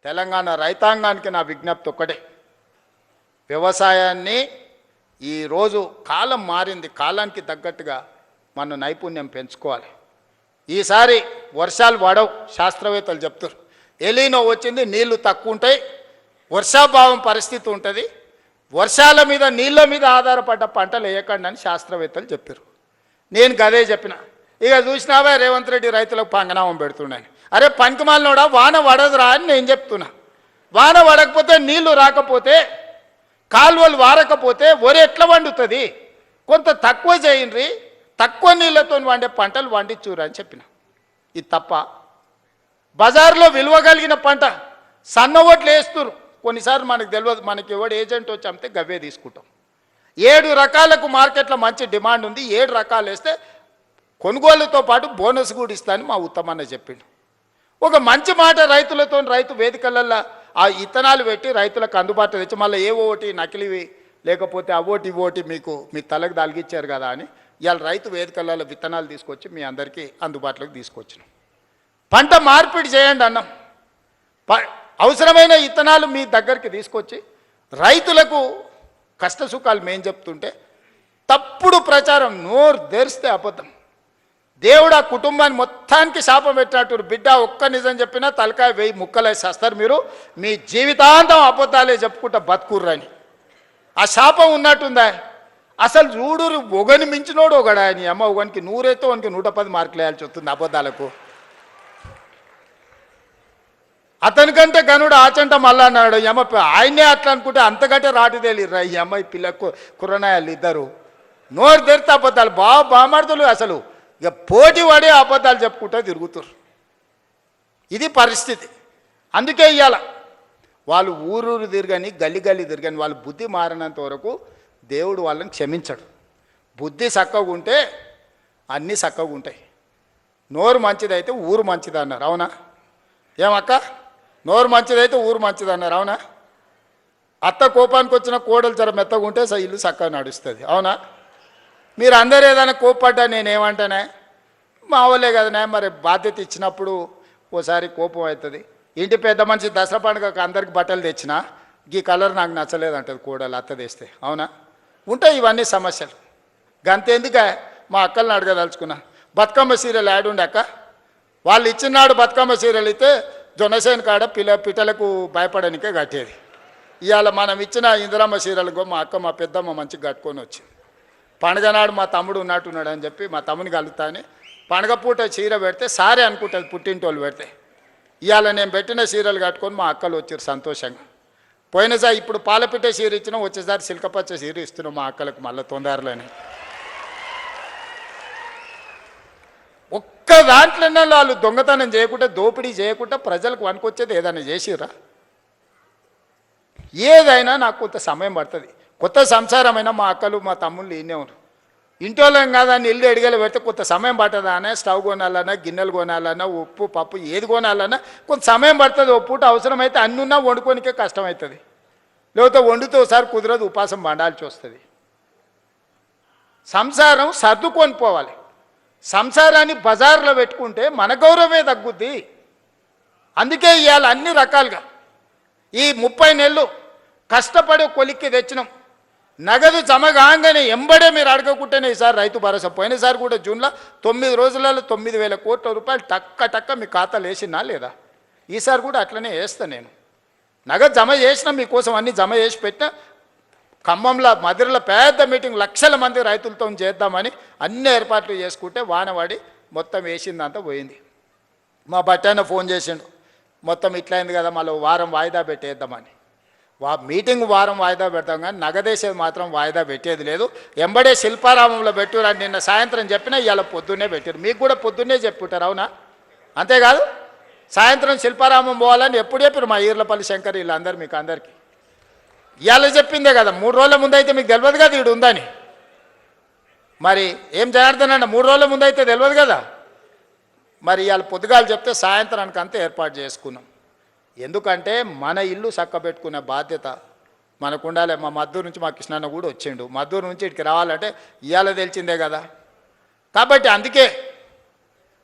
తెలంగాణ రైతాంగానికి నా విజ్ఞప్తి ఒక్కటే, వ్యవసాయాన్ని ఈరోజు కాలం మారింది, కాలానికి తగ్గట్టుగా మన నైపుణ్యం పెంచుకోవాలి. ఈసారి వర్షాలు పడవు, శాస్త్రవేత్తలు చెప్తారు. ఎలీనో వచ్చింది, నీళ్లు తక్కువ ఉంటాయి, వర్షాభావం పరిస్థితి ఉంటుంది, వర్షాల మీద నీళ్ళ మీద ఆధారపడ్డ పంటలు వేయకండి అని శాస్త్రవేత్తలు చెప్పారు. నేను గదే చెప్పిన. ఇక చూసినావా రేవంత్ రెడ్డి రైతులకు పంగనామం పెడుతున్నాను. అరే పనికిమాలినోడా, వాన పడదురా అని నేను చెప్తున్నా. వాన పడకపోతే నీళ్లు రాకపోతే కాలువలు వారకపోతే వరి ఎట్లా వండుతుంది? కొంత తక్కువ చేయండి, తక్కువ నీళ్ళతో వండే పంటలు వండించురా అని చెప్పిన. ఇది తప్ప? బజార్లో విలువ కలిగిన పంట సన్న ఓట్లు వేస్తున్నారు. కొన్నిసార్లు మనకు తెలియదు, మనకి ఎవడు ఏజెంట్ వచ్చి అమ్మితే గవ్వే తీసుకుంటాం. 7 రకాలకు మార్కెట్లో మంచి డిమాండ్ ఉంది, 7 రకాలు వేస్తే కొనుగోలుతో పాటు బోనస్ కూడా ఇస్తానని మా ఉత్తమన్న చెప్పిండు. ఒక మంచి మాట రైతులతో, రైతు వేదికలలో ఆ ఇత్తనాలు పెట్టి రైతులకు అందుబాటులో తెచ్చి మళ్ళీ ఏ ఓటి నకిలివి లేకపోతే అవోటి ఇవోటి మీకు మీ తలకు తలిగిచ్చారు కదా అని ఇవాళ రైతు వేదికలలో విత్తనాలు తీసుకొచ్చి మీ అందరికీ అందుబాటులోకి తీసుకొచ్చినాం. పంట మార్పిడి చేయండి అన్నాం. అవసరమైన ఇత్తనాలు మీ దగ్గరికి తీసుకొచ్చి రైతులకు కష్ట సుఖాలు మేం చెప్తుంటే తప్పుడు ప్రచారం, నోరు తెరిస్తే అబద్ధం. దేవుడు ఆ కుటుంబాన్ని మొత్తానికి శాపం పెట్టినట్టు, బిడ్డ ఒక్క నిజం చెప్పినా తలకాయ 1000 ముక్కలేసి వస్తారు మీరు, మీ జీవితాంతం అబద్ధాలే చెప్పుకుంటా బతుకుర్రని. ఆ శాపం ఉన్నట్టుందా? అసలు చూడు, ఒకని మించినోడు ఒకడా అని అమ్మ, ఒకనికి 100 అయితే ఒకనికి 110 మార్కులు వేయాల్సి వస్తుంది అబద్ధాలకు. అతనికంటే గనుడు ఆచంట మళ్ళా అన్నాడు. అమ్మ ఆయనే అట్లా అనుకుంటే అంతకంటే రాటిదేలిర్రా ఈ అమ్మాయి పిల్లకు కుర్రనాయాలు ఇద్దరు. నోరు తెరితే అబద్ధాలు, బామార్దులు అసలు ఇక పోటీ పడే అబద్ధాలు చెప్పుకుంటూ తిరుగుతారు. ఇది పరిస్థితి. అందుకే ఇవాళ వాళ్ళు ఊరూరు తిరగని, గల్లి గల్లి తిరగని, వాళ్ళు బుద్ధి మారినంత వరకు దేవుడు వాళ్ళని క్షమించడు. బుద్ధి చక్కగా ఉంటే అన్నీ చక్కగా ఉంటాయి. నోరు మంచిదైతే ఊరు మంచిది అన్నారు, అవునా? ఏమక్క, నోరు మంచిదైతే ఊరు మంచిది అన్నారు, అవునా? అత్త కోపానికి వచ్చిన కోడలు జర మెత్తగా ఉంటే ఇల్లు చక్కగా నడుస్తుంది, అవునా? మీరు అందరూ ఏదైనా కోప్పడ్డా నేనేమంటానే, మా వాళ్ళే కదనే, మరి బాధ్యత ఇచ్చినప్పుడు ఓసారి కోపం అవుతుంది. ఇంటి పెద్ద మనిషి దసరా పండుగకు అందరికి బట్టలు తెచ్చినా ఈ కలర్ నాకు నచ్చలేదు అంటది కోడలు, అత్త తెస్తే, అవునా? ఉంటాయి ఇవన్నీ సమస్యలు. గంతెందుక మా అక్కల్ని అడగదలుచుకున్నా, బతుకమ్మ సీరియల్ యాడ్ ఉండే అక్క, వాళ్ళు ఇచ్చినాడు బతుకమ్మ సీరియల్ అయితే జొన్నసేన కాడ పిట్టలకు భయపడనికే కట్టేది. ఇవాళ మనం ఇచ్చిన ఇందిరమ్మ సీరియల్కో మా అక్క మా పెద్దమ్మ మంచిగా కట్టుకొని వచ్చింది. పండుగ నాడు మా తమ్ముడు ఉన్నట్టున్నాడు అని చెప్పి మా తమ్ముని కలుగుతా అని పండుగ పూట చీర పెడితే సారే అనుకుంటుంది పుట్టింటోళ్ళు పెడితే. ఇవాళ నేను పెట్టిన సీరియల్ కట్టుకొని మా అక్కలు వచ్చారు సంతోషంగా. పోయినసారి ఇప్పుడు పాలపిట్ట చీర ఇచ్చినా వచ్చేసారి సిల్కపచ్చ చీర ఇస్తున్నాం మా అక్కలకు మళ్ళీ తొందరలోనే. ఒక్క దాంట్లోనే వాళ్ళు దొంగతనం చేయకుండా, దోపిడీ చేయకుండా ప్రజలకు వనుకొచ్చేది ఏదైనా చేసిర్రా? ఏదైనా నాకు కొంత సమయం పడుతుంది. కొత్త సంసారమైనా మా అక్కలు మా తమ్ముళ్ళు ఈయనే ఉన్నారు. ఇంటోళ్ళం కాదని ఇల్లు ఎడిగలు పెడితే కొంత సమయం పడుతుంది. అనే స్టవ్ కొనాలన్నా, గిన్నెలు కొనాలన్నా, ఉప్పు పప్పు ఏది కొనాలన్నా కొంత సమయం పడుతుంది. ఓ పూట అవసరమైతే అన్నున్నా వండుకోనికే కష్టమవుతుంది. లేకపోతే వండితే ఒకసారి కుదరదు, ఉపాసం పండాల్సి వస్తుంది. సంసారం సర్దుకొని పోవాలి. సంసారాన్ని బజార్లో పెట్టుకుంటే మన గౌరవమే తగ్గుద్ది. అందుకే ఇవాళ అన్ని రకాలుగా ఈ 30 నెలలు కష్టపడి కొలిక్కి తెచ్చినాం. నగదు జమ కాగానే ఎంబడే మీరు అడగకుంటేనే ఈసారి రైతు భరోసా. పోయినసారి కూడా జూన్లో 9 రోజులలో 9,000 కోట్ల రూపాయలు టక్క మీ ఖాతాలు వేసినా లేదా? ఈసారి కూడా అట్లనే వేస్తా నేను. నగదు జమ చేసినా మీకోసం అన్ని జమ చేసి పెట్టినా. ఖమ్మంలో మదిరలో పెద్ద మీటింగ్, లక్షల మంది రైతులతో చేద్దామని అన్ని ఏర్పాట్లు చేసుకుంటే వానవాడి మొత్తం వేసిందంతా పోయింది. మా బట్టాయన ఫోన్ చేసిండు, మొత్తం ఇట్లా అయింది కదా, మళ్ళీ వారం వాయిదా పెట్టేద్దామని. మీటింగ్ వారం వాయిదా పెడతాం కానీ నగదేసేది మాత్రం వాయిదా పెట్టేది లేదు. ఎంబడే శిల్పారామంలో పెట్టురని నిన్న సాయంత్రం చెప్పినా ఇవాళ పొద్దున్నే పెట్టారు. మీకు కూడా పొద్దున్నే చెప్పుంటారు, అవునా? అంతేకాదు సాయంత్రం శిల్పారామం పోవాలని ఎప్పుడు చెప్పారు మా ఈర్లపల్లి శంకర్ వీళ్ళందరూ. మీకు అందరికీ ఇవాళ చెప్పిందే కదా. 3 రోజుల ముందు అయితే మీకు తెలియదు కదా ఈడు ఉందని. మరి ఏం జనార్దనండి, 3 రోజుల ముందు అయితే తెలియదు కదా. మరి ఇవాళ పొద్దుగాలు చెప్తే సాయంత్రానికి అంతా ఏర్పాటు చేసుకున్నాం. ఎందుకంటే మన ఇల్లు చక్కబెట్టుకునే బాధ్యత మనకు ఉండాలి. మా మద్దూరు నుంచి మా కృష్ణన్న కూడా వచ్చిండు. మద్దూరు నుంచి ఇక్కడికి రావాలంటే ఇవాళ తెలిసిందే కదా. కాబట్టి అందుకే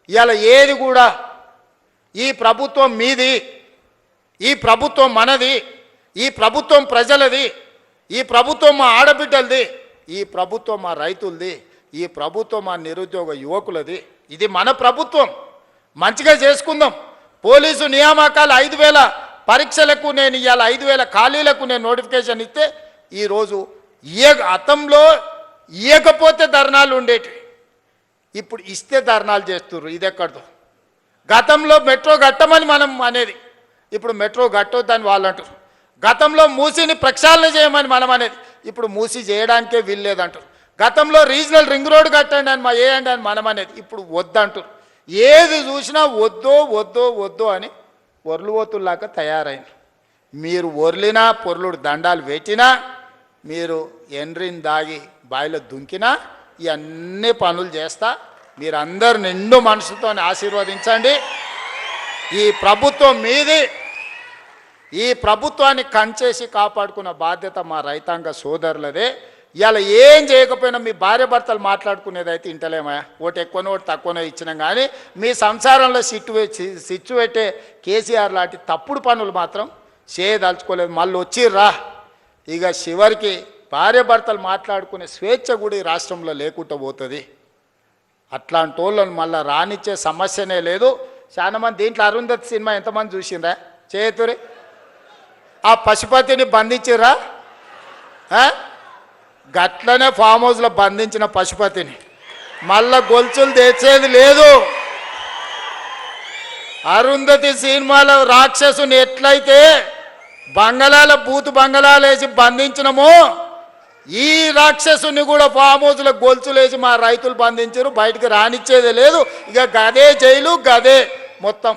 ఇవాళ ఏది కూడా ఈ ప్రభుత్వం మీది, ఈ ప్రభుత్వం మనది, ఈ ప్రభుత్వం ప్రజలది, ఈ ప్రభుత్వం మా ఆడబిడ్డలది, ఈ ప్రభుత్వం మా రైతులది, ఈ ప్రభుత్వం మా నిరుద్యోగ యువకులది. ఇది మన ప్రభుత్వం. మంచిగా చేసుకుందాం. పోలీసు నియామకాలు 5,000 పరీక్షలకు నేను ఇవాళ 5,000 ఖాళీలకు నేను నోటిఫికేషన్ ఇస్తే ఈరోజు గతంలో ఇవ్వకపోతే ధర్నాలు ఉండేటివి, ఇప్పుడు ఇస్తే ధర్నాలు చేస్తుర్రు. ఇది ఎక్కడదో. గతంలో మెట్రో కట్టమని మనం అనేది, ఇప్పుడు మెట్రో కట్టొద్దని వాళ్ళు అంటారు. గతంలో మూసీని ప్రక్షాళన చేయమని మనం అనేది, ఇప్పుడు మూసీ చేయడానికే వీల్లేదంటారు. గతంలో రీజనల్ రింగ్ రోడ్ కట్టండి అని వేయండి అని మనం అనేది, ఇప్పుడు వద్దంటారు. ఏది చూసినా వద్దో వద్దో వద్దో అని ఒర్లువోతుల్లాగా తయారైంది. మీరు ఒర్లినా పొర్లుడు దండాలు పెట్టినా, మీరు ఎండ్రిని దాగి బాయిలో దుంకినా ఇవన్నీ పనులు చేస్తా. మీరందరు నిండు మనసుతో ఆశీర్వదించండి. ఈ ప్రభుత్వం మీది. ఈ ప్రభుత్వాన్ని కంచేసి కాపాడుకున్న బాధ్యత మా రైతాంగ సోదరులదే. ఇవాళ ఏం చేయకపోయినా మీ భార్య భర్తలు మాట్లాడుకునేది అయితే ఇంటలేమయ్యా, ఓటు ఎక్కువనో ఓటు తక్కువనో ఇచ్చినాం, కానీ మీ సంసారంలో సిచ్చు పెట్టే కేసీఆర్ లాంటి తప్పుడు పనులు మాత్రం చేయదలుచుకోలేదు. మళ్ళీ వచ్చిర్రా. ఇక చివరికి భార్య భర్తలు మాట్లాడుకునే స్వేచ్ఛ కూడా ఈ రాష్ట్రంలో లేకుండా పోతుంది. అట్లాంటి వాళ్ళని మళ్ళీ రానిచ్చే సమస్యనే లేదు. చాలా మంది దీంట్లో అరుంధతి సినిమా ఎంతమంది చూసిండ్రా? చేతురి. ఆ పశుపతిని బంధించిర్రా? గట్లనే ఫామ్ హౌస్లో బంధించిన పశుపతిని మళ్ళా గొలుసులు తెచ్చేది లేదు. అరుంధతి సినిమాలో రాక్షసుని ఎట్లయితే బంగళాల బూతు బంగళాలు వేసి బంధించినమో, ఈ రాక్షసుని కూడా ఫామ్ హౌస్లో గొలుసులు వేసి మా రైతులు బంధించారు. బయటకు రానిచ్చేదే లేదు. ఇక గదే జైలు, గదే మొత్తం.